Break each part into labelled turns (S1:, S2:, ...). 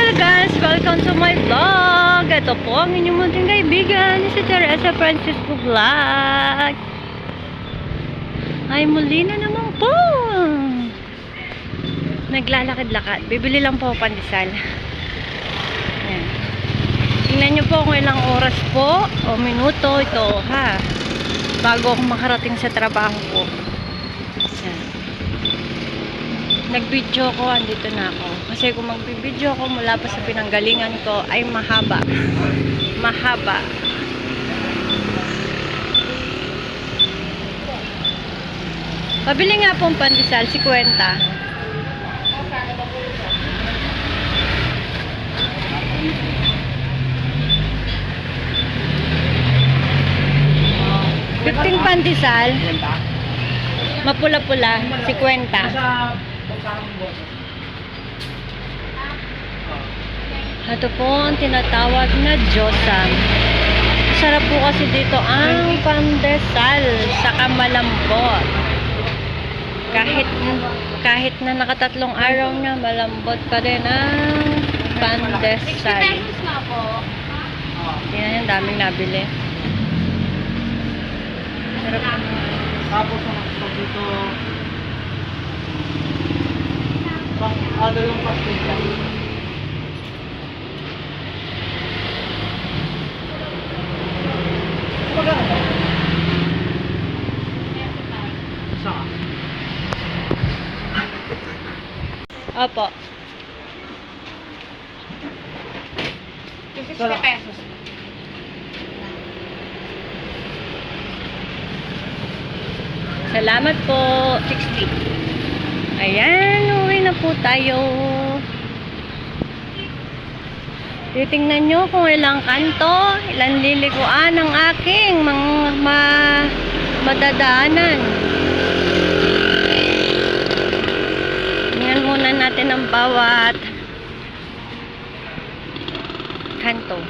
S1: Hello guys! Welcome to my vlog! Ito po ang inyong munting kaibigan, si Teresa Francisco Vlog. Ay, muli na naman po! Naglalakad-lakad. Bibili lang po pandesal. Ayan. Tingnan nyo po kung ilang oras po o minuto ito, ha? Bago ako makarating sa trabaho ko. Ayan. Nag-video ko, andito na ako. Kasi kung mag-video ako mula pa sa pinanggalingan ko, ay mahaba. Mahaba. Pabili nga pong pandesal, 50. $15 pandesal. Mapula-pula, 50. Ito po ang tinatawag na Josam. Sarap po kasi dito ang pandesal saka malambot. Kahit na nakatatlong araw na, malambot pa rin ang pandesal. Yan, ang daming nabili. Sarap po.
S2: Tapos ang dito yung pastilla. Maganda. Saan?
S1: Opo.
S3: 50 pesos.
S1: Salamat po. 60. Ayan, uwi na po tayo. Titingnan nyo kung ilang kanto, ilang lilikuan ang aking madadaanan. Tingnan muna natin ang bawat kanto.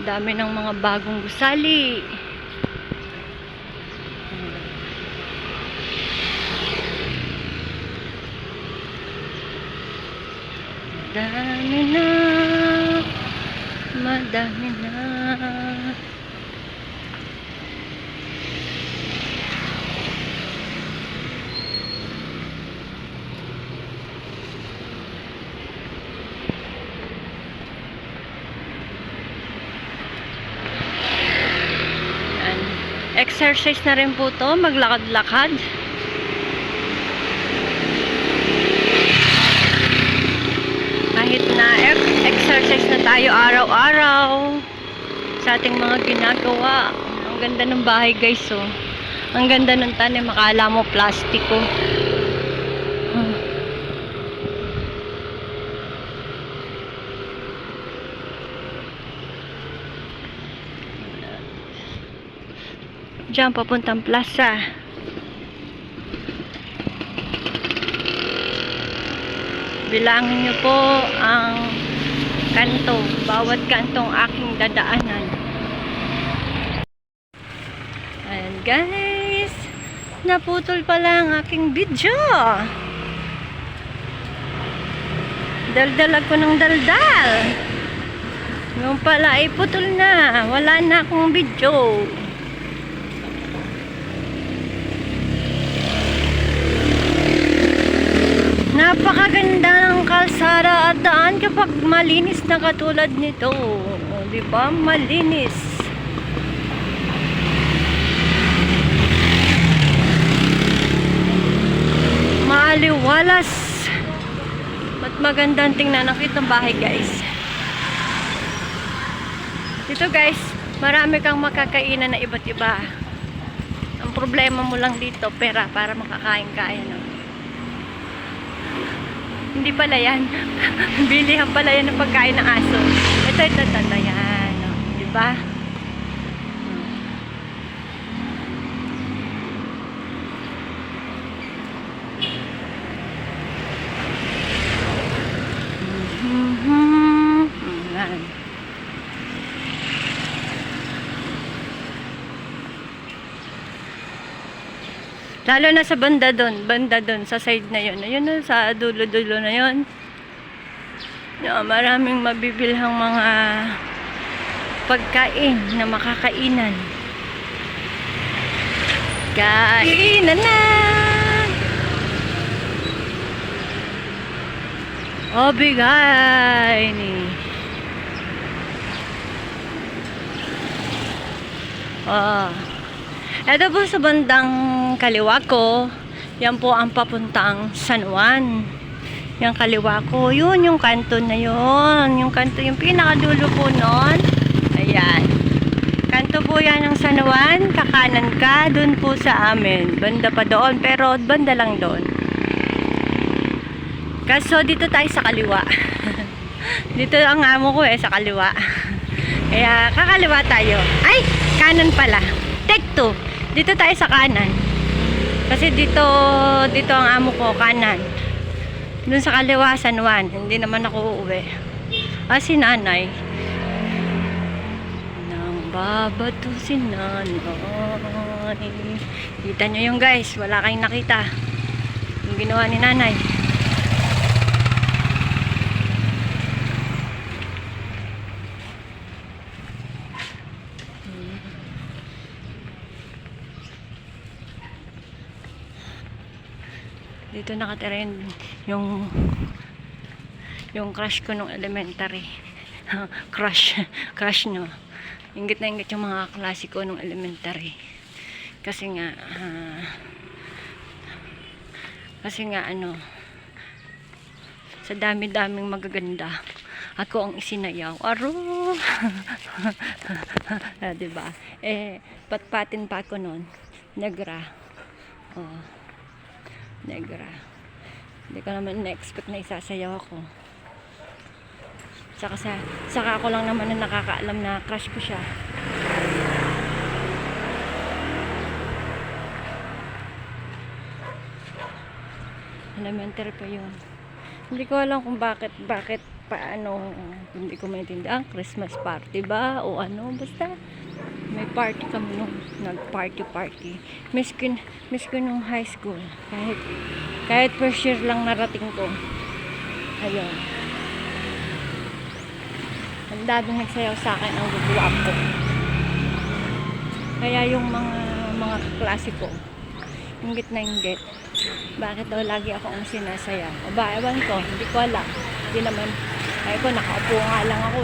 S1: Dami ng mga bagong gusali. Madami na. Madami na. Exercise na rin po to, maglakad-lakad. Kahit na exercise na tayo araw-araw sa ating mga ginagawa. Ang ganda ng bahay guys, oh. Ang ganda ng tanim, makala mo plastiko. Diyan papuntang plaza. Bilangin nyo po ang kanto, bawat kantong aking dadaanan. Ayan guys, naputol pala ang aking video. Daldal ako ng daldal. Yung pala ay putol na, wala na akong video. Napakaganda ng kalsada at daan kapag malinis na katulad nito. O, diba? Malinis. Maaliwalas. At magandang tingnan ang kitang bahay guys. Dito guys, marami kang makakainan na iba't iba. Ang problema mo lang dito, pera para makakain ka. Ayan, o. Hindi pala yan. Bilihan pala yan ng pagkain ng aso. Ito, yan. Diba? Lalo na sa banda doon, sa side na yun. Ayun na, sa dulo-dulo na yun. Maraming mabibilhang mga pagkain na makakainan. Kainan na! O, bigay ni. Ito po sa bandang kaliwa ko, yan po ang papuntang San Juan. Yung kaliwa ko, yun yung kanto na yun. Yung kanto, yung pinakadulo po nun. Ayan. Kanto po yan ng San Juan. Kakanan ka, dun po sa amin. Banda pa doon, pero banda lang doon. Kaso dito tayo sa kaliwa. Dito ang amo ko sa kaliwa. Kaya kakaliwa tayo. Ay, kanan pala. Take 2. Dito tayo sa kanan. Kasi dito ang amo ko, kanan. Doon sa kaliwa, San Juan. Hindi naman ako uuwi. Si nanay. Nang babato si nanay. Kita nyo yung guys. Wala kayong nakita. Yung ginawa ni nanay. Dito nakatira yung crush ko nung elementary. Crush no. Ingit na ingit yung mga klase ko nung elementary. Kasi nga ano, sa dami-daming magaganda, ako ang isinayaw. Aro! Diba? Patpatin pa ako nun. Negra. Negra. Hindi ko naman na-expect na isasayaw ako. Saka ako lang naman na nakakaalam na crush ko siya. Elementary pa yun. Hindi ko alam kung bakit paano, hindi ko maintindihan. Christmas party ba o ano, basta may party kami nung nag-party. Miss ko nung high school. Kahit first year lang narating ko. Ayun. Ang daming nagsayaw sa akin ang guguwap ko. Kaya yung mga klase ko, inggit na inggit. Bakit daw lagi ako ang sinasayaw? O ba, ewan ko, hindi ko alam. Hindi naman, nakaupo nga lang ako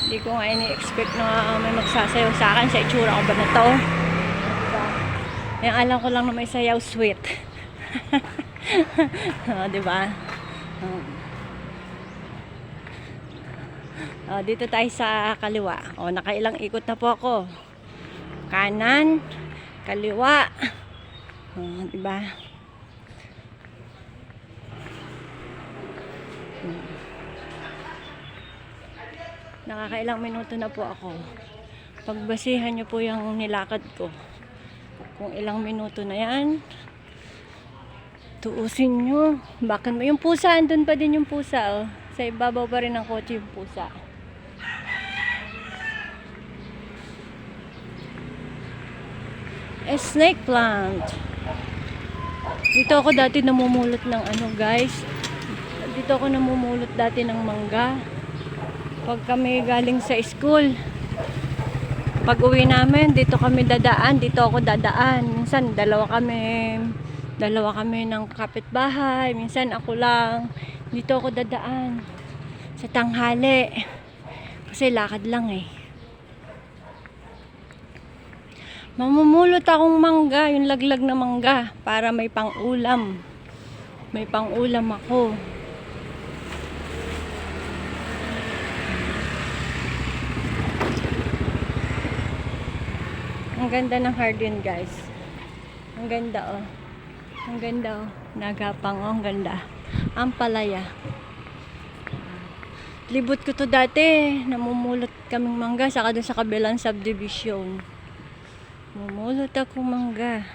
S1: Hindi ko nga ini-expect na may magsasayaw sa akin sa itsura ko ba na to. Yung alam ko lang na may sayaw sweet. Diba? Dito tayo sa kaliwa. Nakailang ikot na po ako. Kanan, kaliwa. Diba? Nakakailang minuto na po ako. Pagbasihan nyo po yung nilakad ko. Kung ilang minuto na yan, tuusin nyo. Bakit mo? Yung pusa, andun pa din yung pusa. Sa ibabaw pa rin ng kotse yung pusa. A snake plant. Dito ako dati namumulot ng guys. Dito ako namumulot dati ng mangga. Pag kami galing sa school, pag uwi namin, dito kami dadaan, dito ako dadaan. Minsan, dalawa kami ng kapitbahay. Minsan, ako lang. Dito ako dadaan. Sa tanghali. Kasi lakad lang Mamumulot akong mangga, yung laglag na mangga, para may pang-ulam. May pang-ulam ako. Ang ganda ng hardin guys. Ang ganda Ang ganda Nagapang ang ganda. Ang palaya. Libot ko to dati. Namumulot kaming mangga saka doon sa kabilang subdivision. Mamulot ako mangga.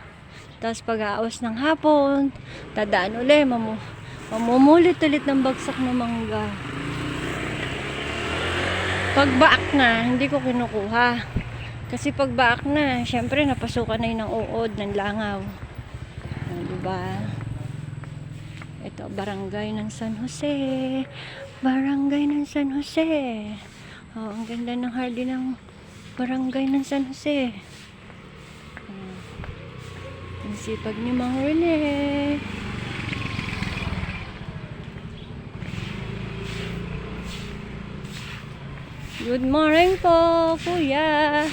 S1: Tapos pag-aawas ng hapon, tadaan ulit, mamumulit ulit ng bagsak na mangga. Pagbaak na, hindi ko kinukuha. Kasi pagbaak na, syempre napasukan na yun ng uod, ng langaw. Diba? Ito, barangay ng San Jose. Barangay ng San Jose. Oh, ang ganda ng hardin ng barangay ng San Jose. Ang sipag ni Mang Rene. Good morning po, kuya.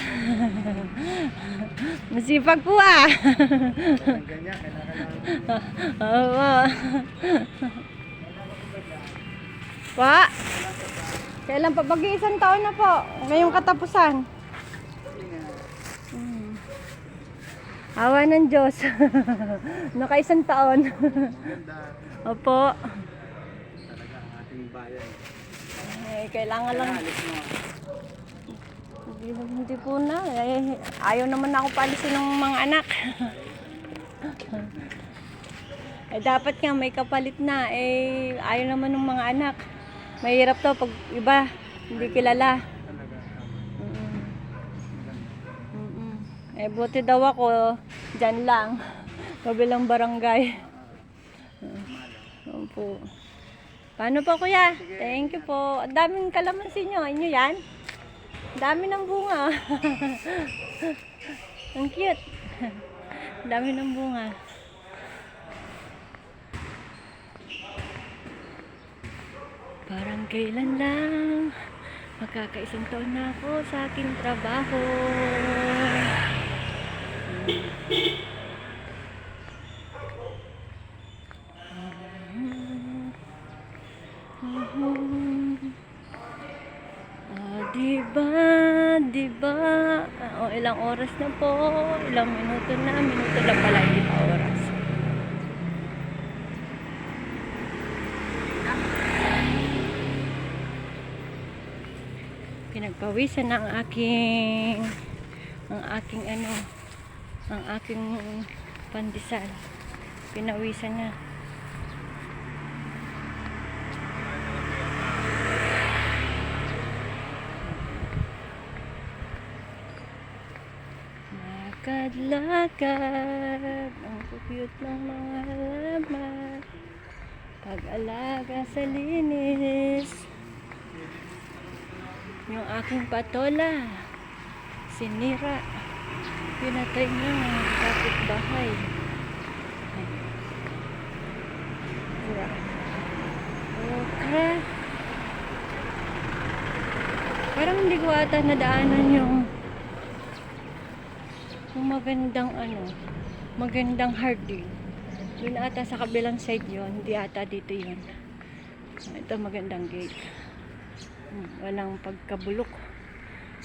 S1: Masipag po ah.
S2: Ganyan, kailangan
S1: Oo. Pa? Kailan pa? Mag-iisang taon na po. Ngayong katapusan. Awa ng Diyos. Naka-isang taon.
S2: ganda.
S1: Opo.
S2: Talaga ang ating bayan.
S1: Kailangan lang.
S2: Alis mo.
S1: Hindi po na. Ayaw naman ako palisin ng mga anak. Dapat nga may kapalit na. Ayaw naman ng mga anak. Mahirap to pag iba hindi kilala.
S2: Talaga.
S1: Buti daw ako dyan lang. Kabilang barangay. Opo. Paano po kuya? Thank you po. Ang daming kalamansi nyo. Inyo yan? Ang dami ng bunga. Ang cute. Ang dami ng bunga. Parang kailan lang magkakaisang taon na ako sa aking trabaho. Diba? Ilang oras na po? Ilang minuto na? Minuto lang pala, hindi pa oras. Pinagpawisan na ang aking pandesal. Pinawisan na. Lakad-lakad, ang cute ng mga halaman, pag-alaga sa linis. Yung aking patola, sinira, pinatay niya ng kapitbahay. Okra. Parang hindi ko ata nadaanan yung magandang hardin. Doon ata sa kabilang side yon, hindi ata dito yon. Ito magandang gate. Walang pagkabulok,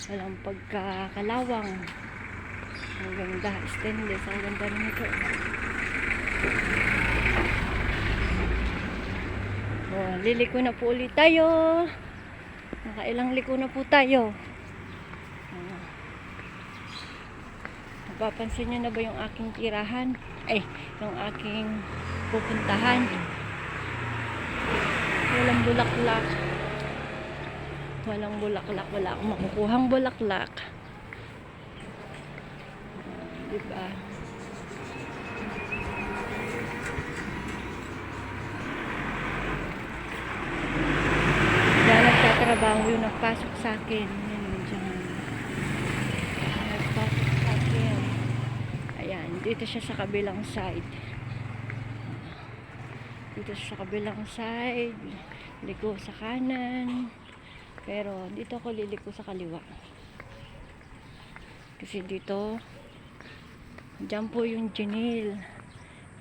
S1: walang pagkakalawang. Ang ganda, stainless, ang ganda rin ito. Liliko na po ulit tayo. Nakailang liko na po tayo. Napapansin nyo na ba yung aking tirahan? Yung aking pupuntahan. Walang bulaklak. Walang bulaklak. Wala akong makukuhang bulaklak. Diba? Dahil nagtatrabaho yung nagpasok sa akin. Nagpasok sa akin. Ayan, dito siya sa kabilang side. Dito siya sa kabilang side. Liko sa kanan. Pero dito ako liliko sa kaliwa. Kasi dito, dyan po yung Junil.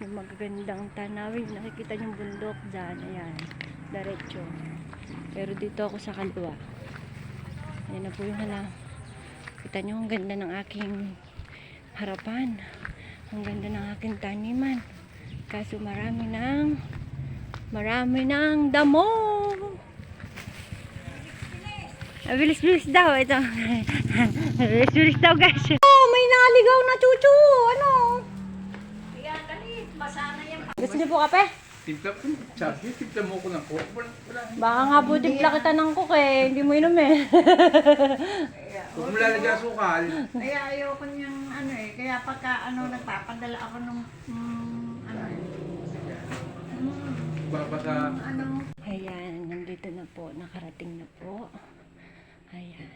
S1: Yung magagandang tanawin. Nakikita yung bundok dyan. Ayan, diretso. Pero dito ako sa kaliwa. Ayan na po yung halang. Kita nyo, ang ganda ng aking harapan. Ang ganda ng aking taniman. Kaso marami ng damo. Bilis-bilis daw ito. Bilis-bilis daw guys. Oh, may naligaw na chuchu. Ano? Gusto niyo po kape?
S2: Timpla mo ko ng coke. Wala.
S1: Baka nga po timpla kita ng coke eh. Hindi mo inom eh.
S2: Kung mo lalagyan sukal.
S3: Kaya ayoko niyang kaya pagka nagpapadala ako ng
S2: magbabasa.
S1: Ayan, nandito na po. Nakarating na po. Ayan.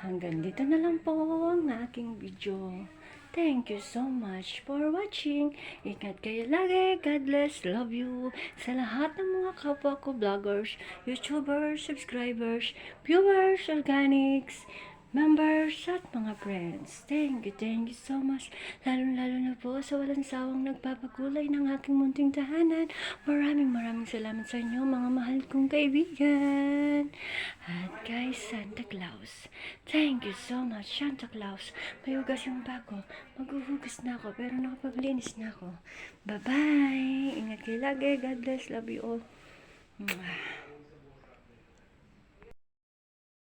S1: Hanggang dito na lang po ang aking video. Thank you so much for watching. Ingat kayo lagi. God bless. Love you. Sa lahat ng mga kapwa ko vloggers, YouTubers, subscribers, viewers, organics, members, at mga friends. Thank you so much. Lalo na po sa walang sawang nagpapakulay ng aking munting tahanan. Maraming salamat sa inyo, mga mahal kong kaibigan. At kay Santa Claus. Thank you so much, Santa Claus. May hugas yung bago. Maghuhugas na ako, pero nakapaglinis na ako. Bye-bye. Ingat kayo lagi. God bless. Love you all. Mwah.